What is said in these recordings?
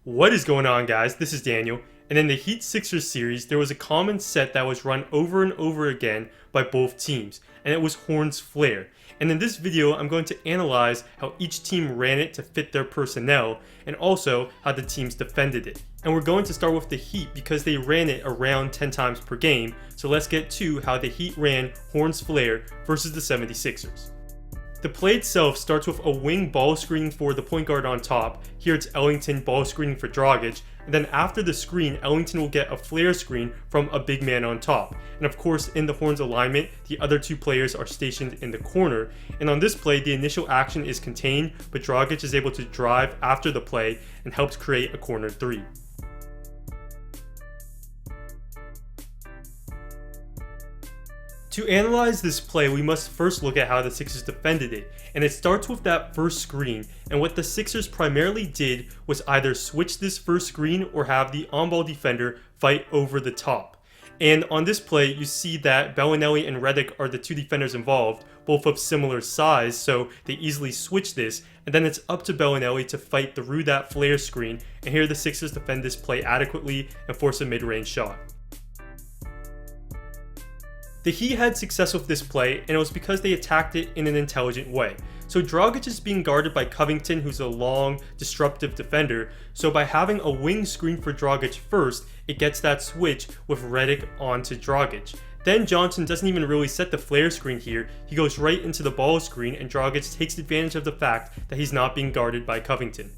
What is going on, guys? This is Daniel, and in the Heat Sixers series, there was a common set that was run over and over again by both teams, and it was Horn's Flare. And in this video, I'm going to analyze how each team ran it to fit their personnel, and also how the teams defended it. And we're going to start with the Heat because they ran it around 10 times per game, so let's get to how the Heat ran Horn's Flare versus the 76ers. The play itself starts with a wing ball screen for the point guard on top. Here it's Ellington ball screening for Dragic, and then after the screen, Ellington will get a flare screen from a big man on top. And of course, in the Horns alignment, the other two players are stationed in the corner. And on this play, the initial action is contained, but Dragic is able to drive after the play and helps create a corner three. To analyze this play, we must first look at how the Sixers defended it, and it starts with that first screen, and what the Sixers primarily did was either switch this first screen or have the on-ball defender fight over the top. And on this play, you see that Bellinelli and Redick are the two defenders involved, both of similar size, so they easily switch this, and then it's up to Bellinelli to fight through that flare screen, and here the Sixers defend this play adequately and force a mid-range shot. The Heat had success with this play, and it was because they attacked it in an intelligent way. So Dragic is being guarded by Covington, who's a long, disruptive defender, so by having a wing screen for Dragic first, it gets that switch with Redick onto Dragic. Then Johnson doesn't even really set the flare screen here, he goes right into the ball screen, and Dragic takes advantage of the fact that he's not being guarded by Covington.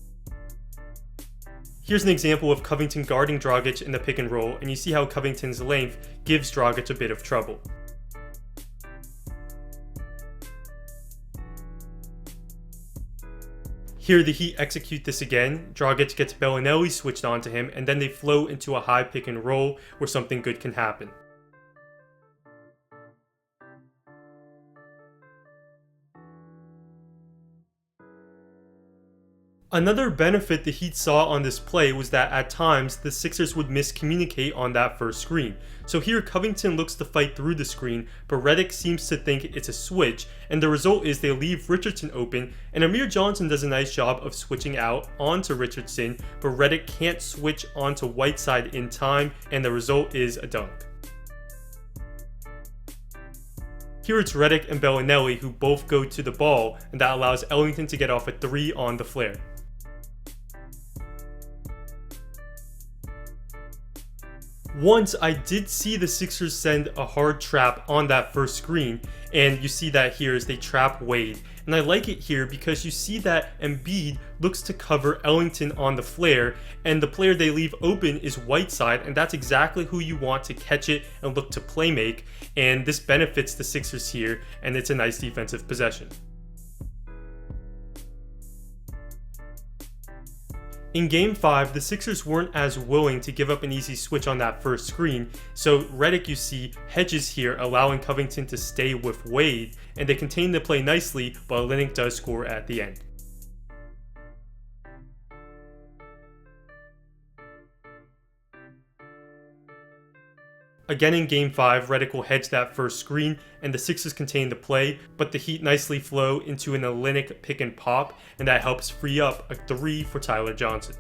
Here's an example of Covington guarding Dragic in the pick and roll, and you see how Covington's length gives Dragic a bit of trouble. Here the Heat execute this again, Dragic gets Bellinelli switched onto him, and then they flow into a high pick and roll where something good can happen. Another benefit the Heat saw on this play was that at times the Sixers would miscommunicate on that first screen. So here Covington looks to fight through the screen, but Redick seems to think it's a switch, and the result is they leave Richardson open, and Amir Johnson does a nice job of switching out onto Richardson, but Redick can't switch onto Whiteside in time, and the result is a dunk. Here it's Redick and Bellinelli who both go to the ball, and that allows Ellington to get off a three on the flare. Once I did see the Sixers send a hard trap on that first screen, and you see that here as they trap Wade. And I like it here because you see that Embiid looks to cover Ellington on the flare, and the player they leave open is Whiteside, and that's exactly who you want to catch it and look to play make, and this benefits the Sixers here, and it's a nice defensive possession. In Game 5, the Sixers weren't as willing to give up an easy switch on that first screen, so Redick, you see, hedges here, allowing Covington to stay with Wade, and they contain the play nicely, but Ellington does score at the end. Again in Game 5, Redick will hedge that first screen, and the Sixers contain the play, but the Heat nicely flow into an Ellington pick and pop, and that helps free up a three for Tyler Johnson.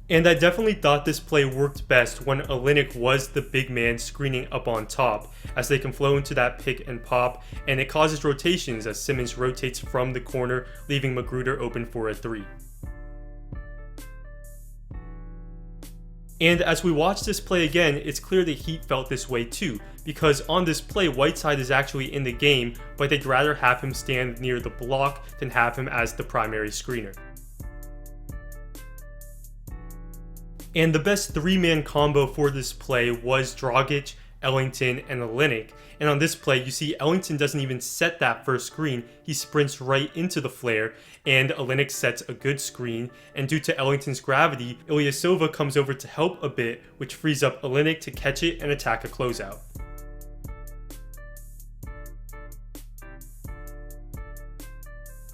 And I definitely thought this play worked best when Ellington was the big man screening up on top, as they can flow into that pick and pop, and it causes rotations as Simmons rotates from the corner, leaving Magruder open for a three. And as we watch this play again, it's clear the Heat felt this way too, because on this play Whiteside is actually in the game, but they'd rather have him stand near the block than have him as the primary screener. And the best three-man combo for this play was Dragic, Ellington, and Ellington. And on this play, you see Ellington doesn't even set that first screen, he sprints right into the flare, and Ellington sets a good screen, and due to Ellington's gravity, Ilyasova comes over to help a bit, which frees up Ellington to catch it and attack a closeout.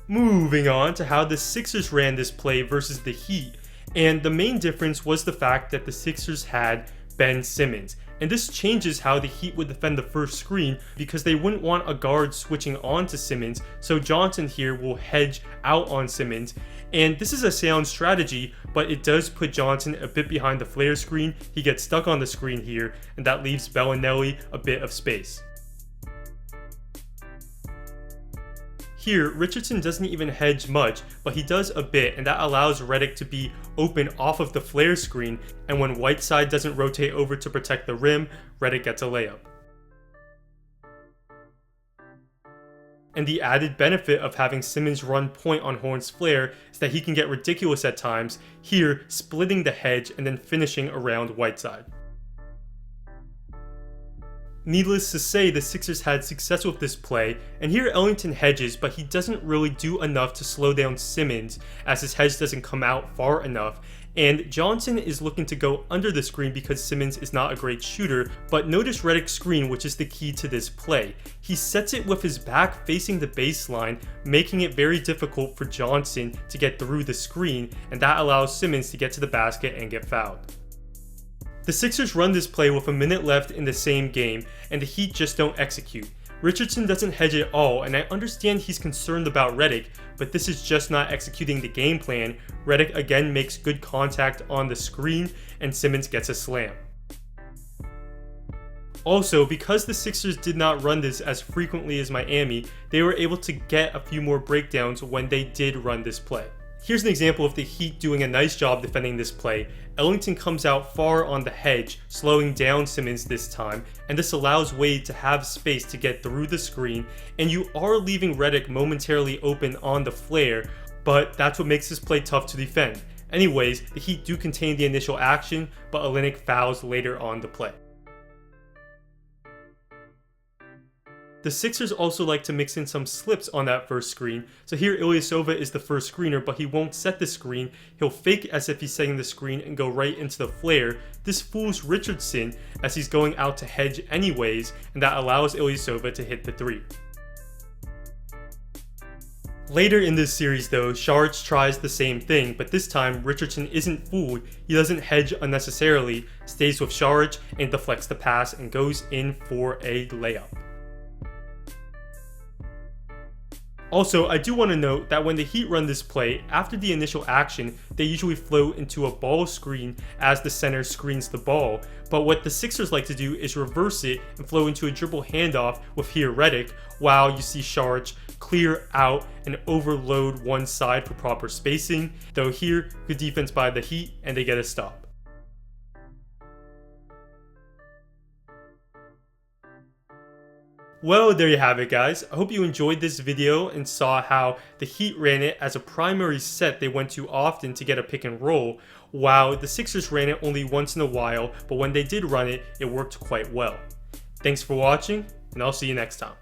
Moving on to how the Sixers ran this play versus the Heat, and the main difference was the fact that the Sixers had Ben Simmons, And this changes how the Heat would defend the first screen because they wouldn't want a guard switching on to Simmons, so Johnson here will hedge out on Simmons. And this is a sound strategy, but it does put Johnson a bit behind the flare screen. He gets stuck on the screen here, and that leaves Bellinelli a bit of space. Here, Richardson doesn't even hedge much, but he does a bit, and that allows Redick to be open off of the flare screen, and when Whiteside doesn't rotate over to protect the rim, Redick gets a layup. And the added benefit of having Simmons run point on Horn's flare is that he can get ridiculous at times, here splitting the hedge and then finishing around Whiteside. Needless to say, the Sixers had success with this play, and here Ellington hedges, but he doesn't really do enough to slow down Simmons as his hedge doesn't come out far enough, and Johnson is looking to go under the screen because Simmons is not a great shooter, but notice Redick's screen, which is the key to this play. He sets it with his back facing the baseline, making it very difficult for Johnson to get through the screen, and that allows Simmons to get to the basket and get fouled. The Sixers run this play with a minute left in the same game, and the Heat just don't execute. Richardson doesn't hedge at all, and I understand he's concerned about Redick, but this is just not executing the game plan. Redick again makes good contact on the screen, and Simmons gets a slam. Also, because the Sixers did not run this as frequently as Miami, they were able to get a few more breakdowns when they did run this play. Here's an example of the Heat doing a nice job defending this play. Ellington comes out far on the hedge, slowing down Simmons this time, and this allows Wade to have space to get through the screen, and you are leaving Redick momentarily open on the flare, but that's what makes this play tough to defend. Anyways, the Heat do contain the initial action, but Olynyk fouls later on the play. The Sixers also like to mix in some slips on that first screen, so here Ilyasova is the first screener, but he won't set the screen. He'll fake as if he's setting the screen and go right into the flare. This fools Richardson as he's going out to hedge anyways, and that allows Ilyasova to hit the three. Later in this series though, Saric tries the same thing, but this time Richardson isn't fooled. He doesn't hedge unnecessarily, stays with Saric and deflects the pass and goes in for a layup. Also, I do want to note that when the Heat run this play, after the initial action, they usually float into a ball screen as the center screens the ball, but what the Sixers like to do is reverse it and flow into a dribble handoff with here Redick, while you see Saric clear out and overload one side for proper spacing, though here, good defense by the Heat and they get a stop. Well, there you have it guys. I hope you enjoyed this video and saw how the Heat ran it as a primary set they went to often to get a pick and roll, while the Sixers ran it only once in a while, but when they did run it, it worked quite well. Thanks for watching, and I'll see you next time.